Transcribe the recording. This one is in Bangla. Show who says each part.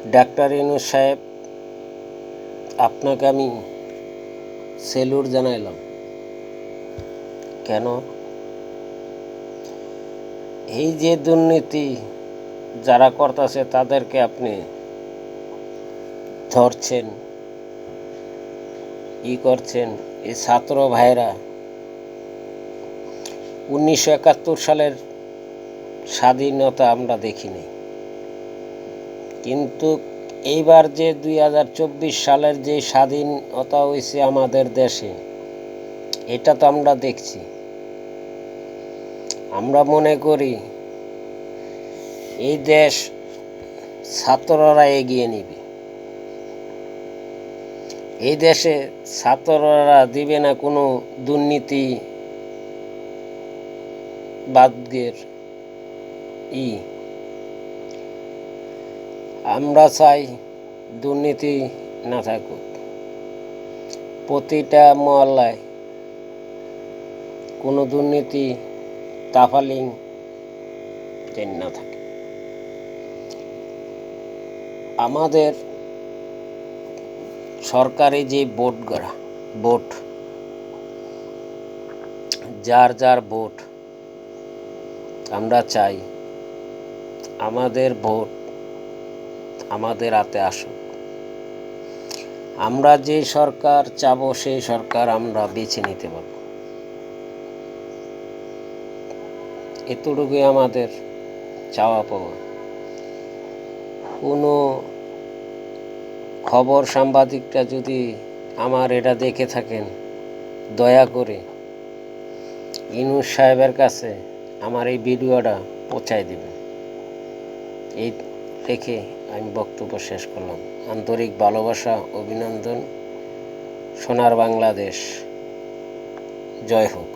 Speaker 1: ডাক্তার ইউনূস সাহেব, আপনাকে আমি সেলুট জানাইলাম। কেন? এই যে দুর্নীতি যারা করতেছে তাদেরকে আপনি ধরছেন, করছেন। এই ছাত্র ভাইরা 1971 সালের স্বাধীনতা আমরা দেখিনি, কিন্তু এইবার যে 2024 সালের যে স্বাধীনতা হয়েছে আমাদের দেশে, এটা তো আমরা দেখছি। আমরা মনে করি এই দেশ ছাত্ররা এগিয়ে নিবে। এই দেশে ছাত্ররা দিবে না কোনো দুর্নীতি বাদগের আমরা চাই দুর্নীতি না থাকুক, প্রতিটা মহল্লায় কোনো দুর্নীতি তাফালিং যেন না থাকে। আমাদের সরকারি যে ভোট, যার যার ভোট, আমরা চাই আমাদের ভোট আমাদের হাতে আসুক। আমরা যে সরকার চাবো সেই সরকার আমরা বেছে নিতে পারব। এতটুকুই আমাদের চাওয়া পাওয়া। কোনো খবর সাংবাদিকরা যদি আমার এটা দেখে থাকেন, দয়া করে ইউনূস সাহেবের কাছে আমার এই ভিডিওটা পৌঁছায় দেবেন। এই রেখে আমি বক্তব্য শেষ করলাম। আন্তরিক ভালোবাসা, অভিনন্দন। সোনার বাংলাদেশ জয় হোক।